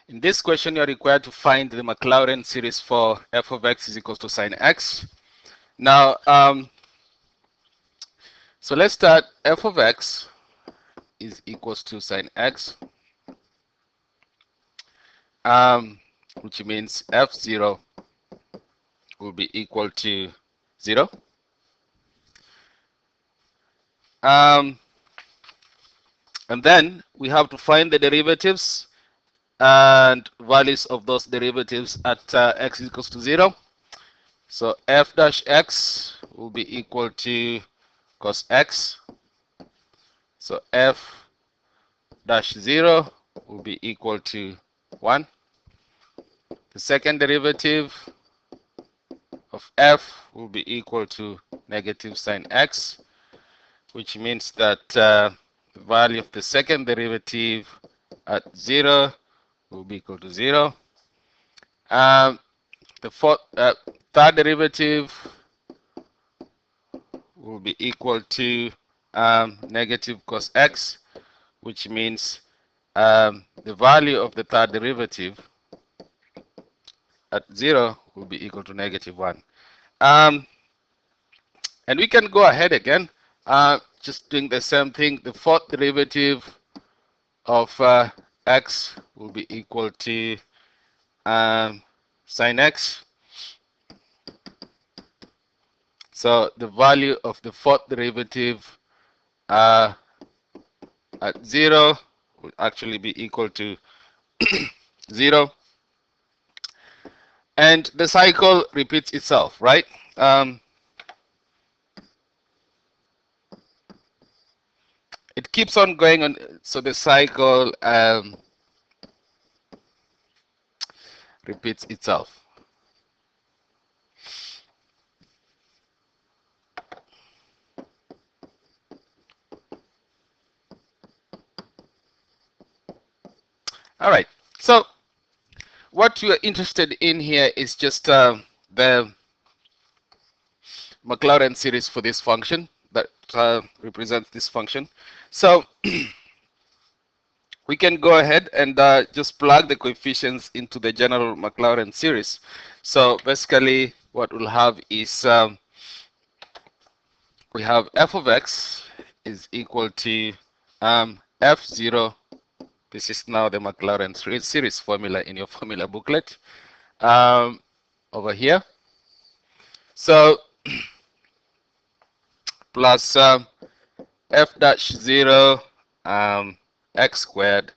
In this question, you're required to find the Maclaurin series for f of x is equals to sine x. Now, so let's start. F of x is equals to sine x, which means f0 will be equal to 0. And then we have to find the derivatives and values of those derivatives at x is equals to 0. So f dash x will be equal to cos x. So f dash 0 will be equal to 1. The second derivative of f will be equal to negative sine x, which means that the value of the second derivative at 0 will be equal to 0. The third derivative will be equal to negative cos x, which means the value of the third derivative at 0 will be equal to negative 1. And we can go ahead again, just doing the same thing. The fourth derivative of x will be equal to sine x. So the value of the fourth derivative at 0 will actually be equal to 0. And the cycle repeats itself, right? It keeps on going on, so the cycle repeats itself. All right, so what you are interested in here is just the Maclaurin series for this function that represents this function. So we can go ahead and just plug the coefficients into the general Maclaurin series. So basically what we'll have is we have f of x is equal to f0. This is now the Maclaurin series formula in your formula booklet over here. So plus f dash 0 x squared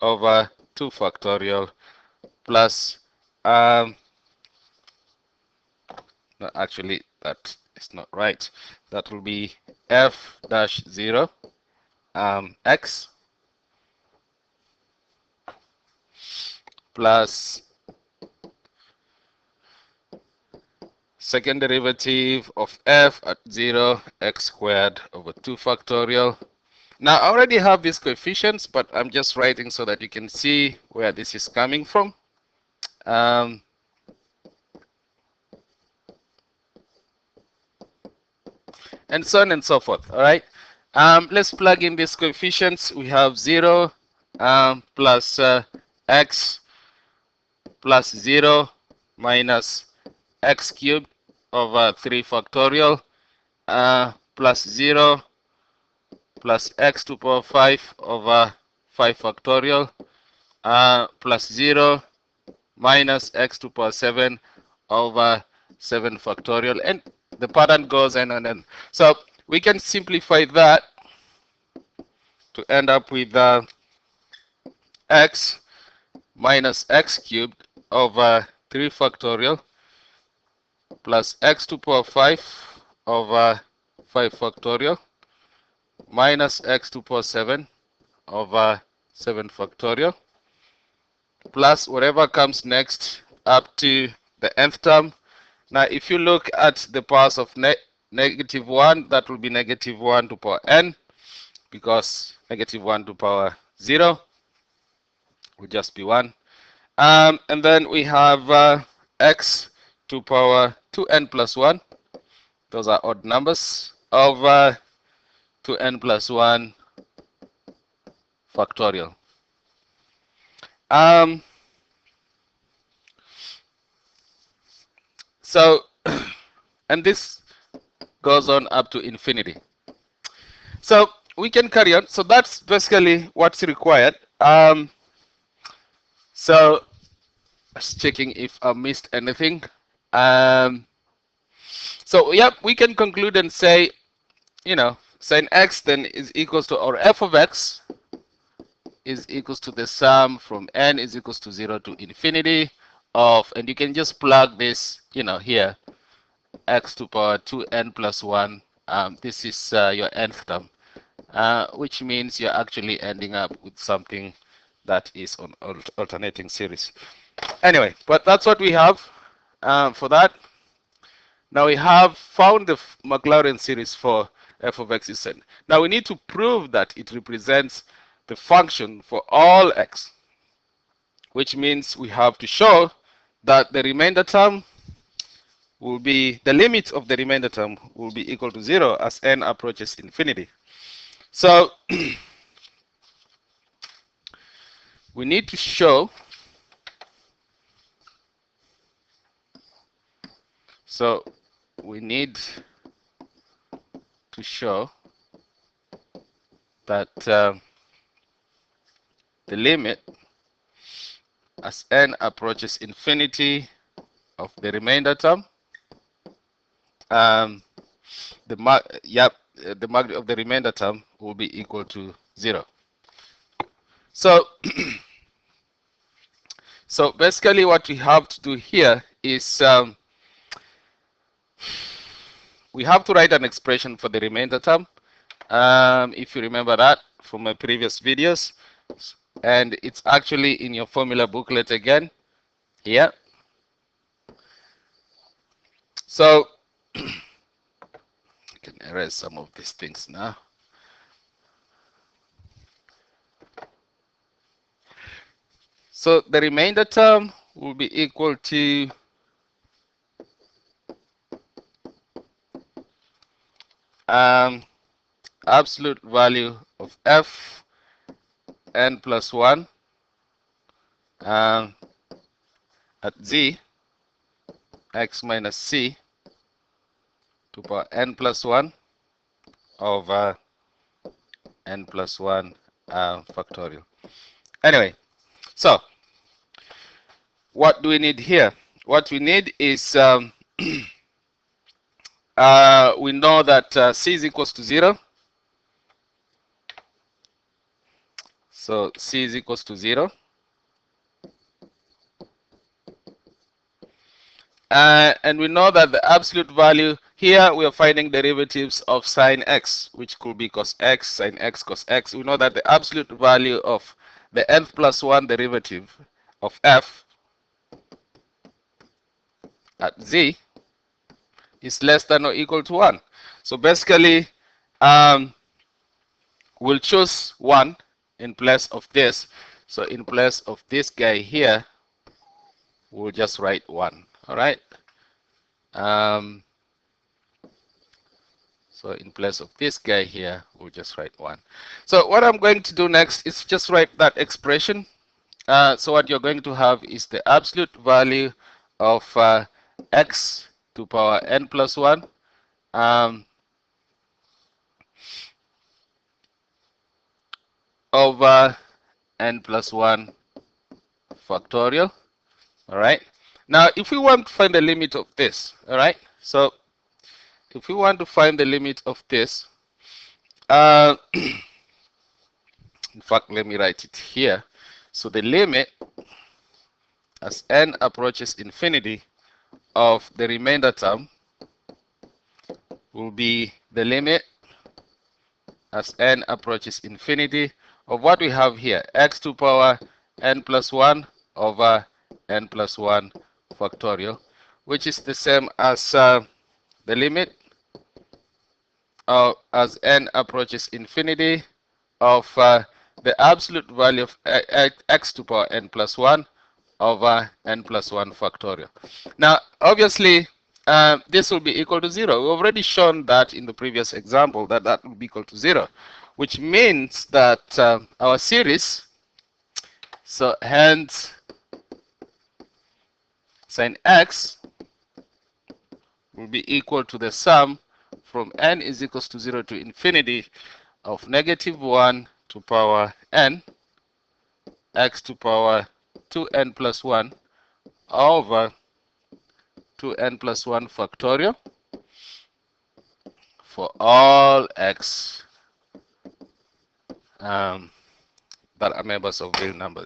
over 2 factorial plus no, actually that is not right. That will be f dash 0 x plus second derivative of f at 0 x squared over 2 factorial. Now I already have these coefficients, but I'm just writing so that you can see where this is coming from. And so on and so forth. All right. Let's plug in these coefficients. We have 0 plus x plus 0 minus x cubed over 3 factorial plus 0 plus x to the power 5 over 5 factorial plus 0 minus x to the power 7 over 7 factorial, and the pattern goes on and on. So we can simplify that to end up with x minus x cubed over 3 factorial plus x to the power 5 over 5 factorial minus x to the power 7 over 7 factorial plus whatever comes next up to the nth term. Now if you look at the powers of negative 1, that will be negative 1 to the power n, because negative 1 to the power 0 will just be 1. And then we have x to the power 2n plus 1. Those are odd numbers, over 2n plus 1 factorial. So, and this goes on up to infinity. So we can carry on. So that's basically what's required. So just checking if I missed anything. Um, so yep, we can conclude and say, sin x then is equals to, or f of x is equals to the sum from n is equals to 0 to infinity of, and you can just plug this, here, x to power 2n plus 1. This is your nth term, which means you're actually ending up with something that is on alternating series. Anyway, but that's what we have for that. Now we have found the Maclaurin series for f of x is n. Now we need to prove that it represents the function for all x, which means we have to show that the remainder term will be, the limit of the remainder term will be equal to 0 as n approaches infinity. So we need to show, so we need to show that the limit as n approaches infinity of the remainder term, the magnitude of the remainder term will be equal to 0. So so basically what we have to do here is we have to write an expression for the remainder term, if you remember that from my previous videos, and it's actually in your formula booklet again here. So I can erase some of these things now. So the remainder term will be equal to absolute value of f n plus 1 at z x minus c to power n plus 1 over n plus 1 factorial. Anyway, so what do we need here? What we need is we know that c is equals to 0. So c is equals to 0. And we know that the absolute value here, we are finding derivatives of sine x, which could be cos x, sine x, cos x. We know that the absolute value of the nth plus 1 derivative of f at z is less than or equal to 1. So basically, we'll choose 1 in place of this. So in place of this guy here, we'll just write 1. All right. So in place of this guy here, we'll just write 1. So what I'm going to do next is just write that expression. So what you're going to have is the absolute value of x to power n plus 1 over n plus 1 factorial. All right. Now, if we want to find the limit of this, all right. So if we want to find the limit of this, in fact, let me write it here. So the limit as n approaches infinity of the remainder term will be the limit as n approaches infinity of what we have here, x to power n plus 1 over n plus 1 factorial, which is the same as the limit as n approaches infinity of the absolute value of x to power n plus 1 over n plus 1 factorial. Now, obviously, this will be equal to 0. We've already shown that in the previous example that that will be equal to 0, which means that our series, so hence sin x will be equal to the sum from n is equals to 0 to infinity of -1 to power n x to power 2n plus 1 over 2n plus 1 factorial for all x that are members of real numbers.